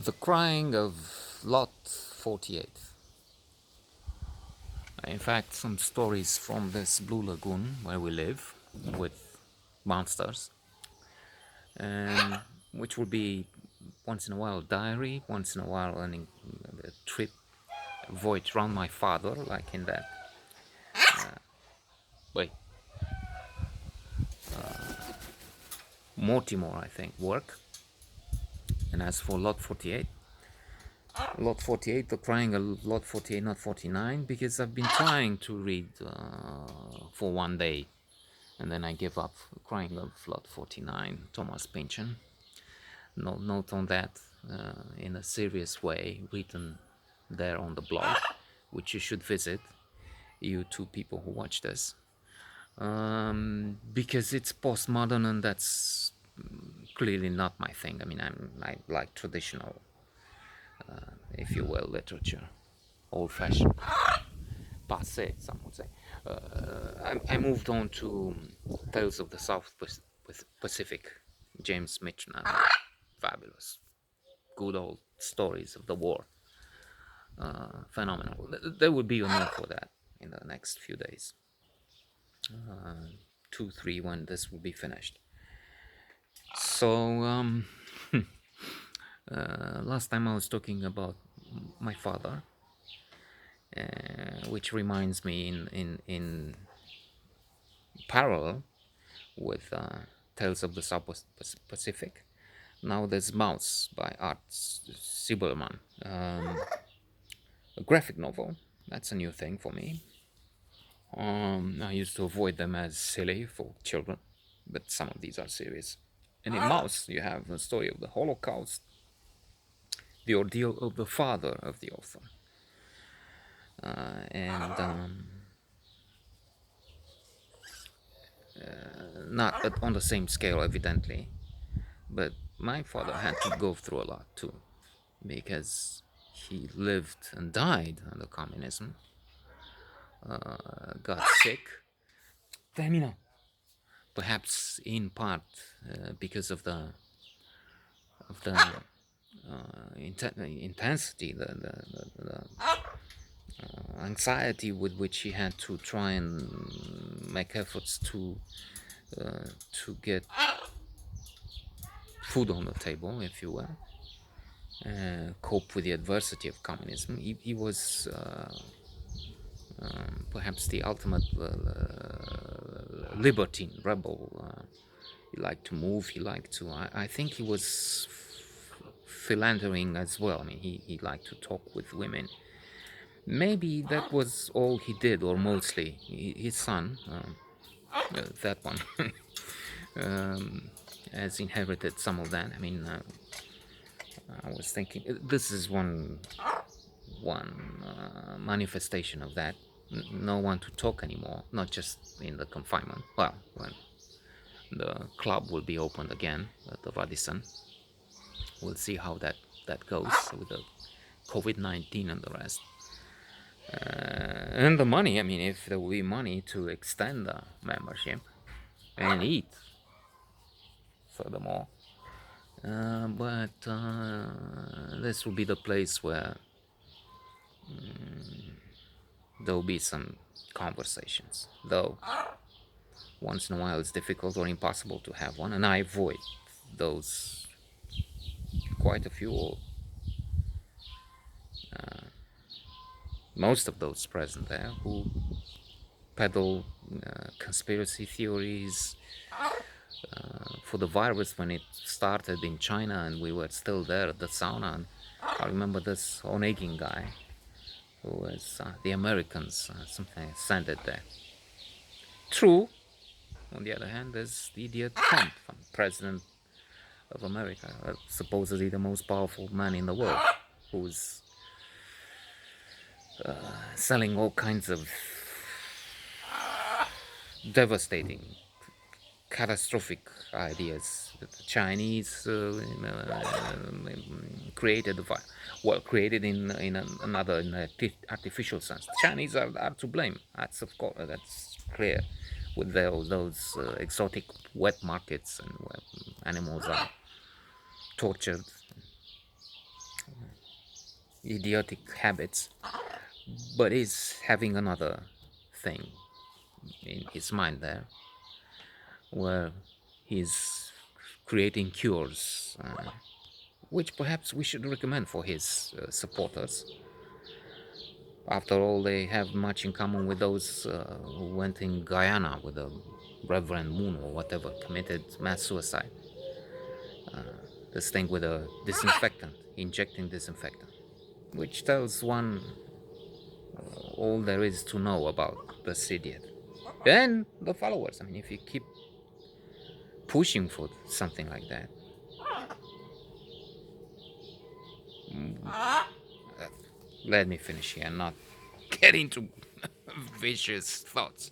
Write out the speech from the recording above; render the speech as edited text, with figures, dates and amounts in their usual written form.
The Crying of Lot 48. In fact, some stories from this Blue Lagoon where we live with monsters, and which will be once in a while a diary, once in a while a trip voyage around my father, like in that wait Mortimer, I think, work. And as for Lot 48, Lot 48, the Crying of Lot 48, not 49, because I've been trying to read for one day, and then I give up. Crying of Lot 49, Thomas Pynchon. Note on that in a serious way, written there on the blog, which you should visit, you two people who watch this, because it's postmodern, and that's clearly not my thing. I mean, I like traditional, if you will, literature, old-fashioned, passé, some would say. I moved on to Tales of the South Pacific, James Michener, fabulous, good old stories of the war, phenomenal. There will be enough for that in the next few days, 2, 3, when this will be finished. So last time I was talking about my father, which reminds me in parallel with Tales of the South Pacific. Now there's Mouse by Art Sibelman, a graphic novel. That's a new thing for me. I used to avoid them as silly for children, but some of these are serious. And in Mouse, you have the story of the Holocaust, the ordeal of the father of the author, and not on the same scale, evidently, but my father had to go through a lot too, because he lived and died under communism, got sick, Femina, perhaps in part because of the intensity, the anxiety with which he had to try and make efforts to get food on the table, if you will, cope with the adversity of communism. He was perhaps the ultimate libertine rebel. He liked to move. He liked to. I think he was philandering as well. I mean, he liked to talk with women. Maybe that was all he did, or mostly. His son, that one, has inherited some of that. I mean, I was thinking this is one manifestation of that. No one to talk anymore, not just in the confinement. Well, when the club will be opened again at the Radisson, we'll see how that goes with the COVID-19 and the rest. And the money, I mean, if there will be money to extend the membership and eat, furthermore. But this will be the place where there will be some conversations, though once in a while it's difficult or impossible to have one, and I avoid those quite a few, or most of those present there, who peddle conspiracy theories for the virus when it started in China and we were still there at the sauna. And I remember this Onegin guy who was the Americans something sent it there. True. On the other hand, there's the idiot Trump, president of America, supposedly the most powerful man in the world, who's selling all kinds of devastating, catastrophic ideas that the Chinese created, created in another artificial sense. The Chinese are to blame. That's of course that's clear, with those exotic wet markets and where animals are tortured, idiotic habits, but he's having another thing in his mind there, where he's creating cures, which perhaps we should recommend for his supporters. After all, they have much in common with those who went in Guyana with the Reverend Moon or whatever, committed mass suicide. This thing with a disinfectant, injecting disinfectant, which tells one all there is to know about this idiot. And the followers, I mean, if you keep pushing for something like that, let me finish here and not get into vicious thoughts.